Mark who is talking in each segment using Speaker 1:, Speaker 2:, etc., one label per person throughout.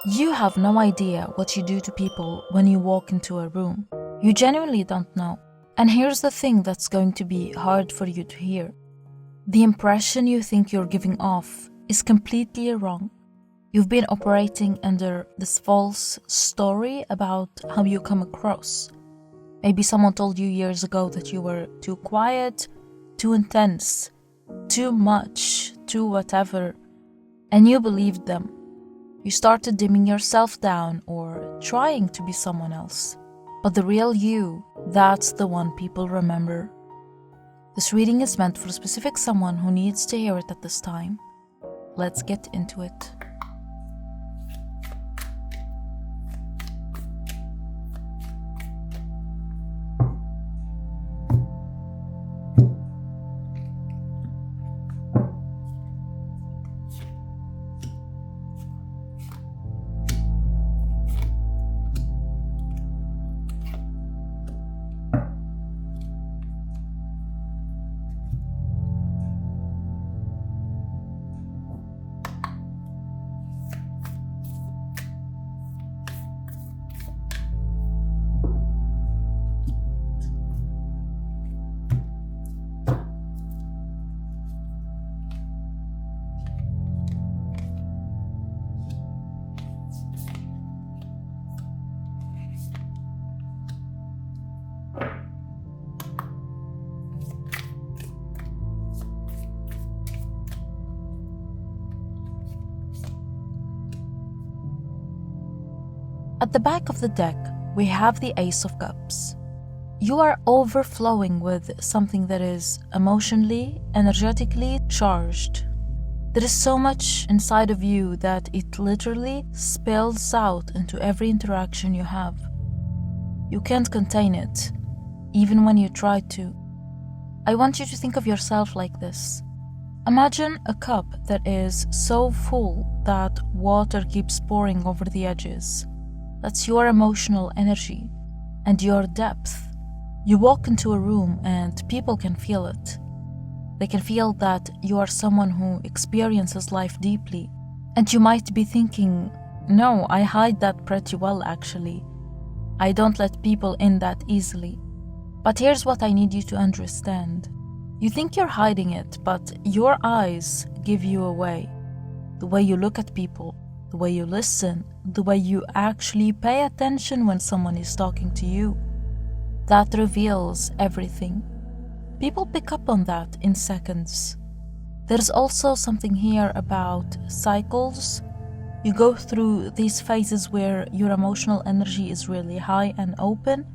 Speaker 1: You have no idea what you do to people when you walk into a room. You genuinely don't know. And here's the thing that's going to be hard for you to hear. The impression you think you're giving off is completely wrong. You've been operating under this false story about how you come across. Maybe someone told you years ago that you were too quiet, too intense, too much, too whatever, and you believed them. You started dimming yourself down or trying to be someone else. But the real you, that's the one people remember. This reading is meant for a specific someone who needs to hear it at this time. Let's get into it. At the back of the deck, we have the Ace of Cups. You are overflowing with something that is emotionally, energetically charged. There is so much inside of you that it literally spills out into every interaction you have. You can't contain it, even when you try to. I want you to think of yourself like this. Imagine a cup that is so full that water keeps pouring over the edges. That's your emotional energy and your depth. You walk into a room and people can feel it. They can feel that you are someone who experiences life deeply. And you might be thinking, no, I hide that pretty well actually. I don't let people in that easily. But here's what I need you to understand. You think you're hiding it, but your eyes give you away. The way you look at people, the way you listen, the way you actually pay attention when someone is talking to you. That reveals everything. People pick up on that in seconds. There's also something here about cycles. You go through these phases where your emotional energy is really high and open,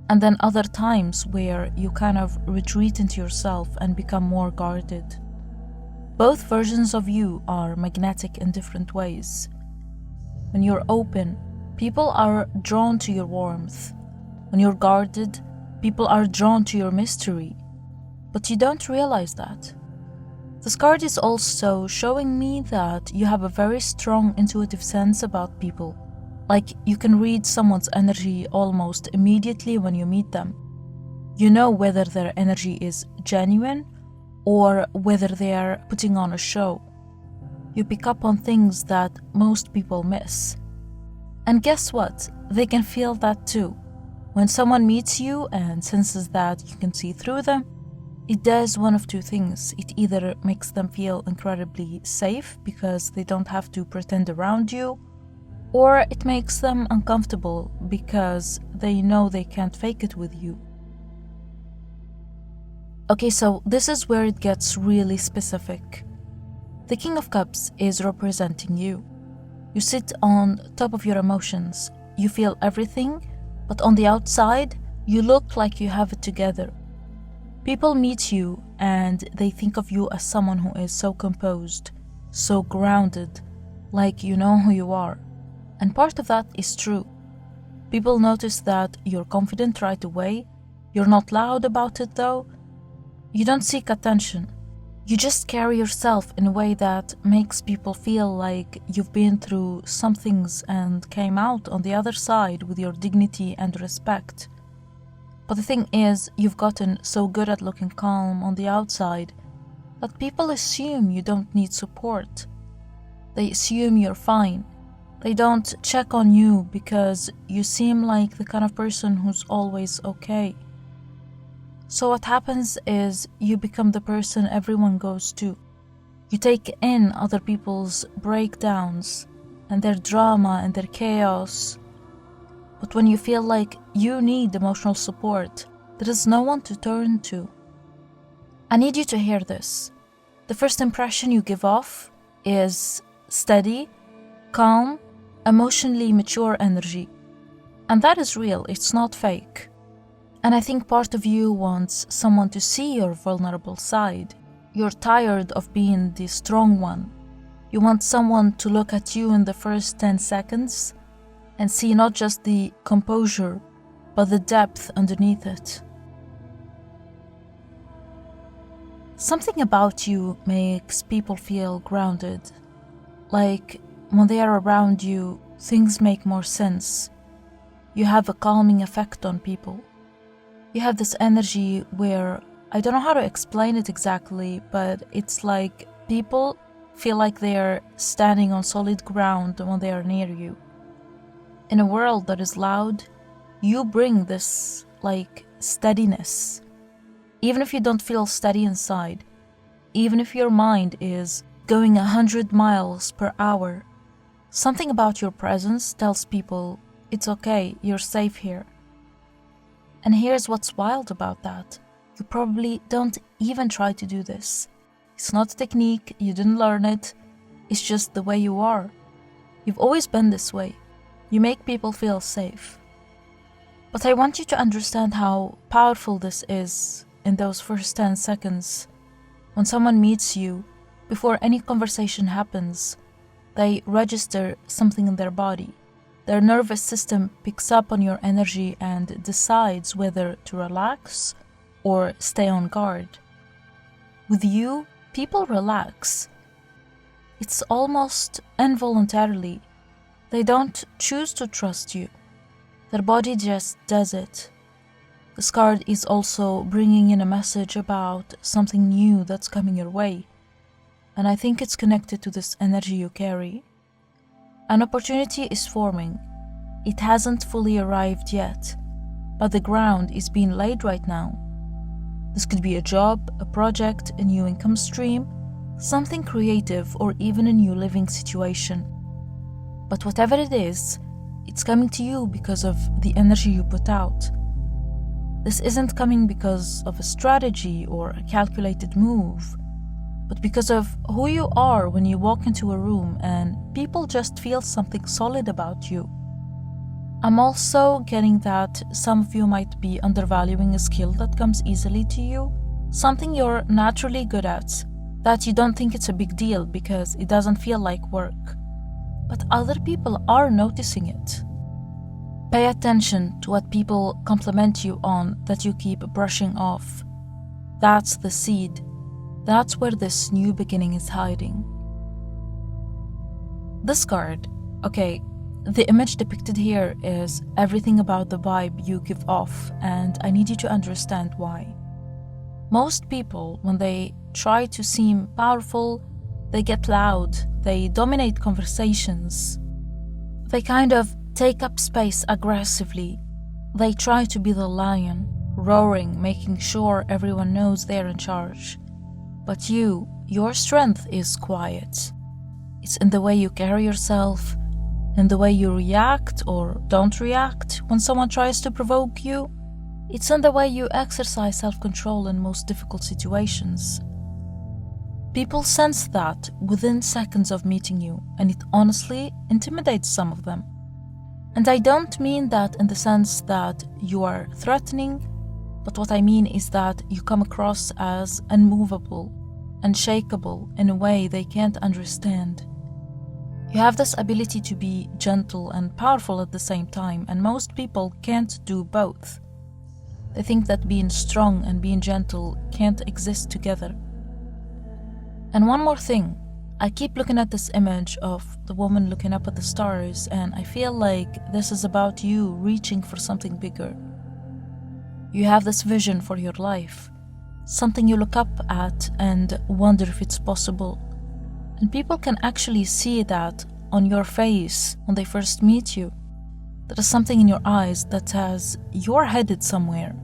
Speaker 1: and then other times where you kind of retreat into yourself and become more guarded. Both versions of you are magnetic in different ways. When you're open, people are drawn to your warmth. When you're guarded, people are drawn to your mystery. But you don't realize that. This card is also showing me that you have a very strong intuitive sense about people. Like you can read someone's energy almost immediately when you meet them. You know whether their energy is genuine or whether they are putting on a show. You pick up on things that most people miss. And guess what? They can feel that too. When someone meets you and senses that you can see through them, it does one of two things. It either makes them feel incredibly safe because they don't have to pretend around you, or it makes them uncomfortable because they know they can't fake it with you. Okay, so this is where it gets really specific. The King of Cups is representing you. You sit on top of your emotions. You feel everything, but on the outside, you look like you have it together. People meet you and they think of you as someone who is so composed, so grounded, like you know who you are. And part of that is true. People notice that you're confident right away. You're not loud about it though. You don't seek attention. You just carry yourself in a way that makes people feel like you've been through some things and came out on the other side with your dignity and respect. But the thing is, you've gotten so good at looking calm on the outside that people assume you don't need support. They assume you're fine. They don't check on you because you seem like the kind of person who's always okay. So what happens is you become the person everyone goes to. You take in other people's breakdowns and their drama and their chaos. But when you feel like you need emotional support, there is no one to turn to. I need you to hear this. The first impression you give off is steady, calm, emotionally mature energy. And that is real, it's not fake. And I think part of you wants someone to see your vulnerable side. You're tired of being the strong one. You want someone to look at you in the first 10 seconds and see not just the composure, but the depth underneath it. Something about you makes people feel grounded. Like when they are around you, things make more sense. You have a calming effect on people. You have this energy where, I don't know how to explain it exactly, but it's like people feel like they're standing on solid ground when they are near you. In a world that is loud, you bring this like steadiness. Even if you don't feel steady inside, even if your mind is going 100 miles per hour, something about your presence tells people, it's okay, you're safe here. And here's what's wild about that. You probably don't even try to do this. It's not a technique, you didn't learn it. It's just the way you are. You've always been this way. You make people feel safe. But I want you to understand how powerful this is in those first 10 seconds. When someone meets you, before any conversation happens, they register something in their body. Their nervous system picks up on your energy and decides whether to relax or stay on guard. With you, people relax. It's almost involuntarily. They don't choose to trust you. Their body just does it. This card is also bringing in a message about something new that's coming your way. And I think it's connected to this energy you carry. An opportunity is forming. It hasn't fully arrived yet, but the ground is being laid right now. This could be a job, a project, a new income stream, something creative, or even a new living situation. But whatever it is, it's coming to you because of the energy you put out. This isn't coming because of a strategy or a calculated move, but because of who you are when you walk into a room and people just feel something solid about you. I'm also getting that some of you might be undervaluing a skill that comes easily to you, something you're naturally good at, that you don't think it's a big deal because it doesn't feel like work. But other people are noticing it. Pay attention to what people compliment you on that you keep brushing off. That's the seed. That's where this new beginning is hiding. This card, okay, the image depicted here is everything about the vibe you give off, and I need you to understand why. Most people, when they try to seem powerful, they get loud, they dominate conversations. They kind of take up space aggressively. They try to be the lion, roaring, making sure everyone knows they're in charge. But your strength is quiet. It's in the way you carry yourself, in the way you react or don't react when someone tries to provoke you. It's in the way you exercise self-control in most difficult situations. People sense that within seconds of meeting you, and it honestly intimidates some of them. And I don't mean that in the sense that you are threatening, but what I mean is that you come across as unmovable, unshakable in a way they can't understand. You have this ability to be gentle and powerful at the same time, and most people can't do both. They think that being strong and being gentle can't exist together. And one more thing, I keep looking at this image of the woman looking up at the stars, and I feel like this is about you reaching for something bigger. You have this vision for your life, something you look up at and wonder if it's possible. And people can actually see that on your face when they first meet you. There is something in your eyes that says you're headed somewhere.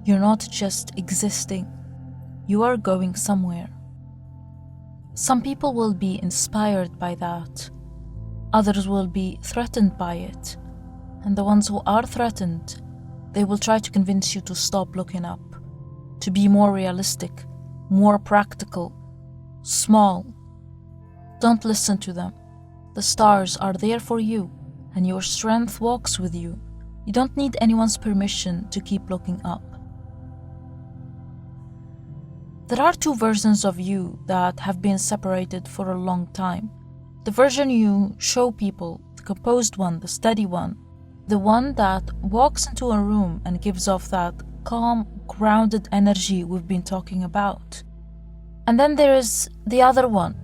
Speaker 1: You're not just existing. You are going somewhere. Some people will be inspired by that. Others will be threatened by it. And the ones who are threatened, they will try to convince you to stop looking up, to be more realistic, more practical, small. Don't listen to them. The stars are there for you, and your strength walks with you. You don't need anyone's permission to keep looking up. There are two versions of you that have been separated for a long time. The version you show people, the composed one, the steady one, the one that walks into a room and gives off that calm, grounded energy we've been talking about. And then there is the other one,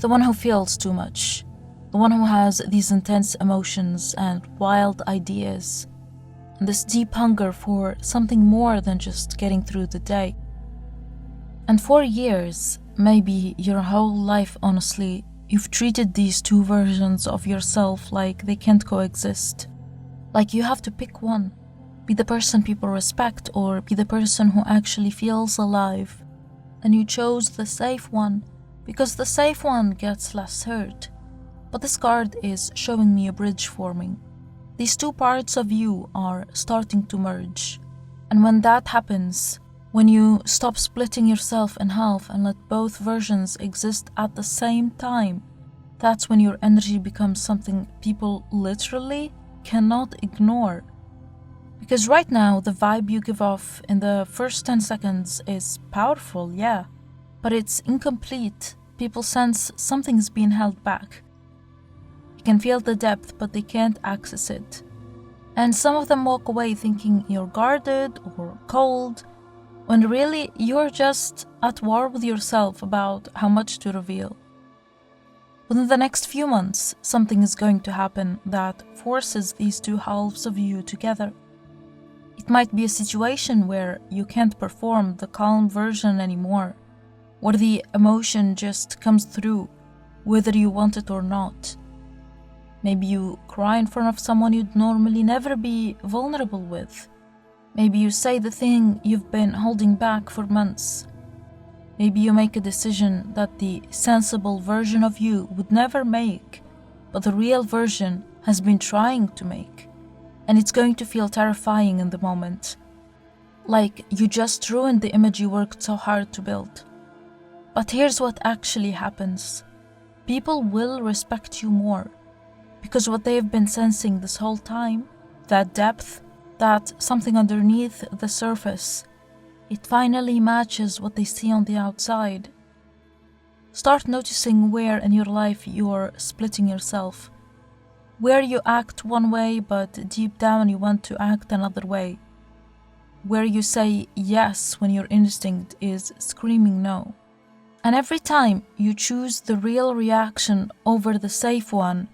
Speaker 1: the one who feels too much, the one who has these intense emotions and wild ideas, and this deep hunger for something more than just getting through the day. And for years, maybe your whole life, honestly, you've treated these two versions of yourself like they can't coexist. Like you have to pick one. Be the person people respect or be the person who actually feels alive. And you chose the safe one because the safe one gets less hurt. But this card is showing me a bridge forming. These two parts of you are starting to merge. And when that happens, when you stop splitting yourself in half and let both versions exist at the same time, that's when your energy becomes something people literally cannot ignore. Because right now, the vibe you give off in the first 10 seconds is powerful, yeah, but it's incomplete. People sense something's being held back. You can feel the depth, but they can't access it. And some of them walk away thinking you're guarded or cold, when really you're just at war with yourself about how much to reveal. Within the next few months, something is going to happen that forces these two halves of you together. It might be a situation where you can't perform the calm version anymore, where the emotion just comes through, whether you want it or not. Maybe you cry in front of someone you'd normally never be vulnerable with. Maybe you say the thing you've been holding back for months. Maybe you make a decision that the sensible version of you would never make, but the real version has been trying to make. And it's going to feel terrifying in the moment. Like you just ruined the image you worked so hard to build. But here's what actually happens. People will respect you more. Because what they've been sensing this whole time, that depth, that something underneath the surface, it finally matches what they see on the outside. Start noticing where in your life you're splitting yourself. Where you act one way but deep down you want to act another way. Where you say yes when your instinct is screaming no. And every time you choose the real reaction over the safe one,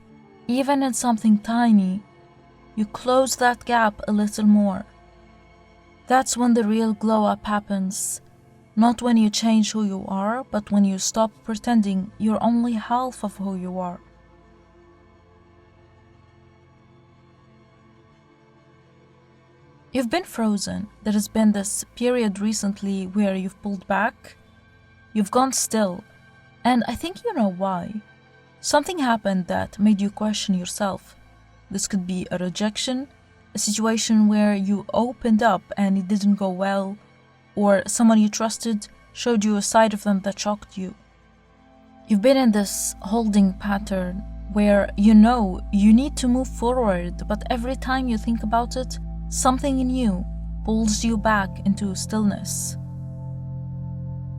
Speaker 1: even in something tiny, you close that gap a little more. That's when the real glow up happens. Not when you change who you are, but when you stop pretending you're only half of who you are. You've been frozen. There has been this period recently where you've pulled back. You've gone still. And I think you know why. Something happened that made you question yourself. This could be a rejection, a situation where you opened up and it didn't go well, or someone you trusted showed you a side of them that shocked you. You've been in this holding pattern where you know you need to move forward, but every time you think about it, something in you pulls you back into stillness.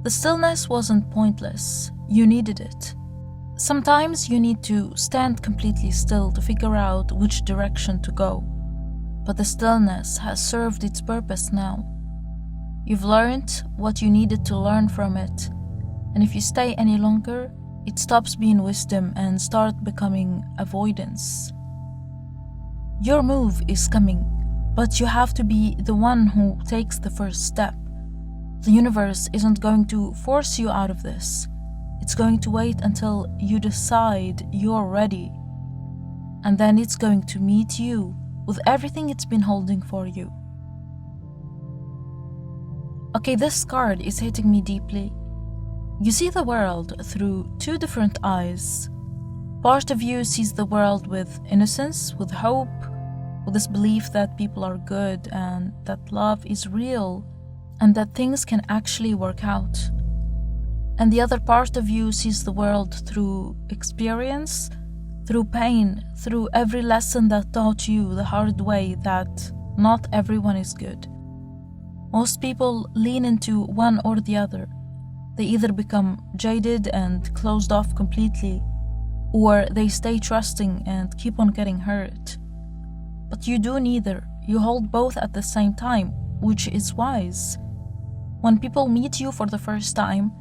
Speaker 1: The stillness wasn't pointless. You needed it. Sometimes you need to stand completely still to figure out which direction to go. But the stillness has served its purpose now. You've learned what you needed to learn from it. And if you stay any longer, it stops being wisdom and starts becoming avoidance. Your move is coming, but you have to be the one who takes the first step. The universe isn't going to force you out of this. It's going to wait until you decide you're ready. And then it's going to meet you with everything it's been holding for you. Okay, this card is hitting me deeply. You see the world through two different eyes. Part of you sees the world with innocence, with hope, with this belief that people are good and that love is real and that things can actually work out. And the other part of you sees the world through experience, through pain, through every lesson that taught you the hard way that not everyone is good. Most people lean into one or the other. They either become jaded and closed off completely, or they stay trusting and keep on getting hurt. But you do neither. You hold both at the same time, which is wise. When people meet you for the first time,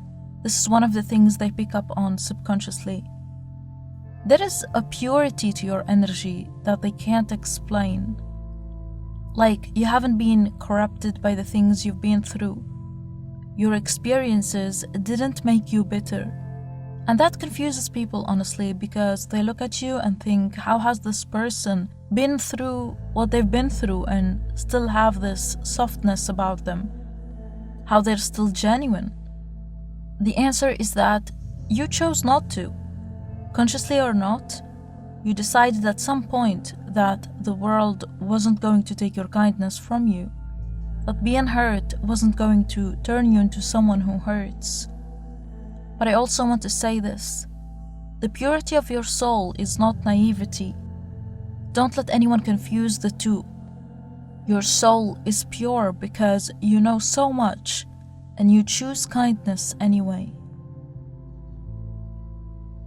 Speaker 1: this is one of the things they pick up on subconsciously. There is a purity to your energy that they can't explain. Like you haven't been corrupted by the things you've been through. Your experiences didn't make you bitter. And that confuses people, honestly, because they look at you and think, how has this person been through what they've been through and still have this softness about them? How they're still genuine? The answer is that you chose not to. Consciously or not, you decided at some point that the world wasn't going to take your kindness from you, that being hurt wasn't going to turn you into someone who hurts. But I also want to say this. The purity of your soul is not naivety. Don't let anyone confuse the two. Your soul is pure because you know so much and you choose kindness anyway.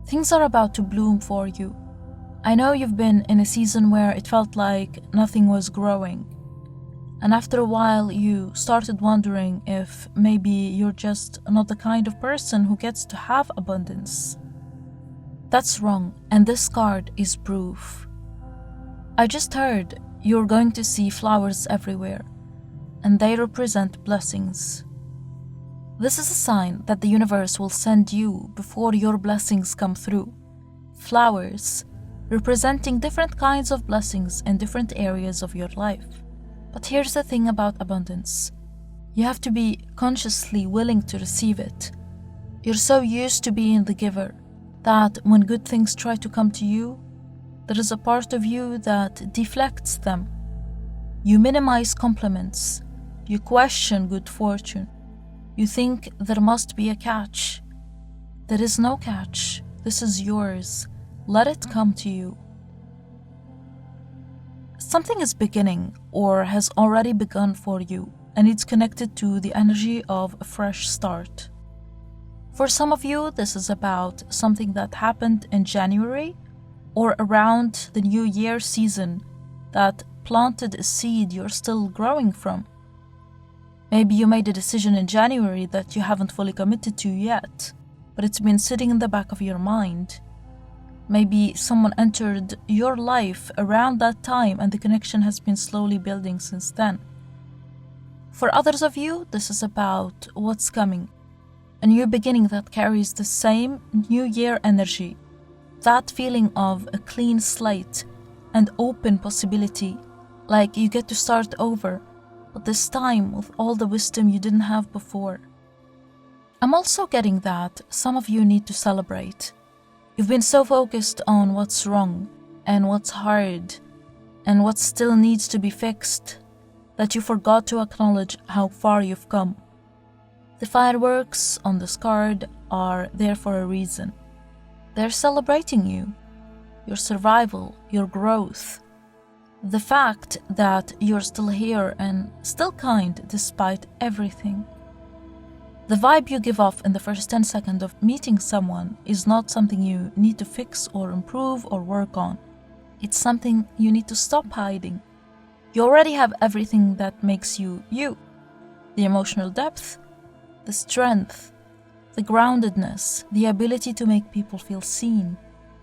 Speaker 1: Things are about to bloom for you. I know you've been in a season where it felt like nothing was growing. And after a while, you started wondering if maybe you're just not the kind of person who gets to have abundance. That's wrong, and this card is proof. I just heard you're going to see flowers everywhere, and they represent blessings. This is a sign that the universe will send you before your blessings come through. Flowers, representing different kinds of blessings in different areas of your life. But here's the thing about abundance. You have to be consciously willing to receive it. You're so used to being the giver that when good things try to come to you, there is a part of you that deflects them. You minimize compliments. You question good fortune. You think there must be a catch. There is no catch. This is yours. Let it come to you. Something is beginning or has already begun for you, and it's connected to the energy of a fresh start. For some of you, this is about something that happened in January or around the New Year season that planted a seed you're still growing from. Maybe you made a decision in January that you haven't fully committed to yet, but it's been sitting in the back of your mind. Maybe someone entered your life around that time and the connection has been slowly building since then. For others of you, this is about what's coming. A new beginning that carries the same New Year energy. That feeling of a clean slate and open possibility, like you get to start over, but this time with all the wisdom you didn't have before. I'm also getting that some of you need to celebrate. You've been so focused on what's wrong and what's hard and what still needs to be fixed that you forgot to acknowledge how far you've come. The fireworks on this card are there for a reason. They're celebrating you, your survival, your growth, the fact that you're still here and still kind despite everything. The vibe you give off in the first 10 seconds of meeting someone is not something you need to fix or improve or work on. It's something you need to stop hiding. You already have everything that makes you you. The emotional depth, the strength, the groundedness, the ability to make people feel seen.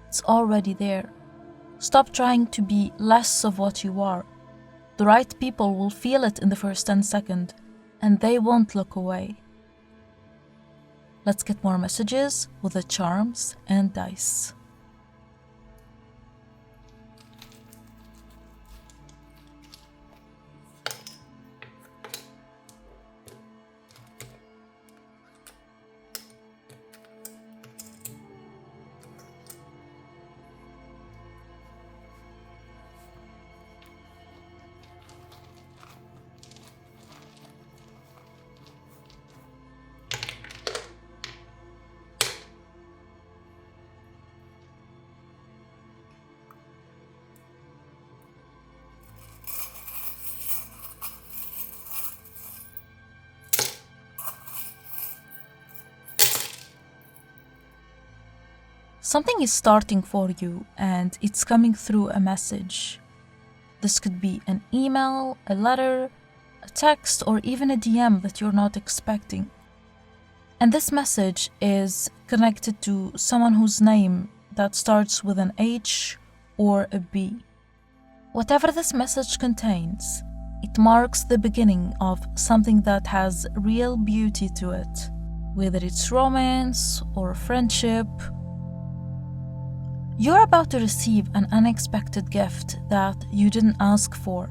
Speaker 1: It's already there. Stop trying to be less of what you are. The right people will feel it in the first 10 seconds, and they won't look away. Let's get more messages with the charms and dice. Something is starting for you and it's coming through a message. This could be an email, a letter, a text, or even a DM that you're not expecting. And this message is connected to someone whose name that starts with an H or a B. Whatever this message contains, it marks the beginning of something that has real beauty to it, whether it's romance or friendship. You're about to receive an unexpected gift that you didn't ask for.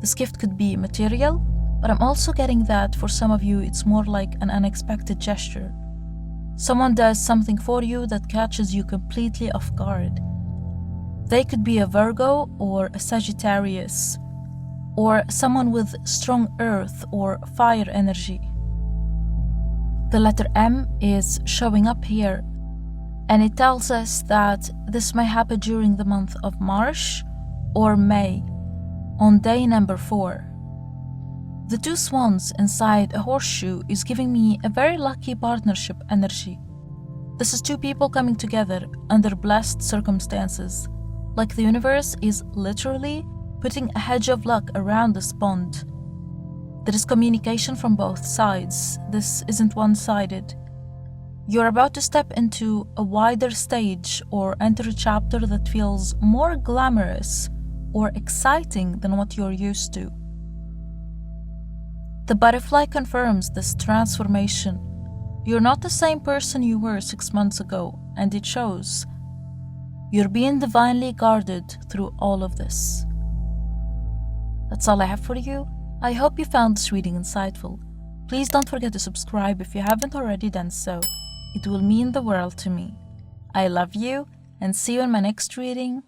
Speaker 1: This gift could be material, but I'm also getting that for some of you it's more like an unexpected gesture. Someone does something for you that catches you completely off guard. They could be a Virgo or a Sagittarius, or someone with strong earth or fire energy. The letter M is showing up here, and it tells us that this may happen during the month of March or May, on day number 4. The 2 swans inside a horseshoe is giving me a very lucky partnership energy. This is 2 people coming together under blessed circumstances, like the universe is literally putting a hedge of luck around this bond. There is communication from both sides. This isn't one-sided. You're about to step into a wider stage or enter a chapter that feels more glamorous or exciting than what you're used to. The butterfly confirms this transformation. You're not the same person you were 6 months ago, and it shows. You're being divinely guarded through all of this. That's all I have for you. I hope you found this reading insightful. Please don't forget to subscribe if you haven't already done so. It will mean the world to me. I love you, and see you in my next reading.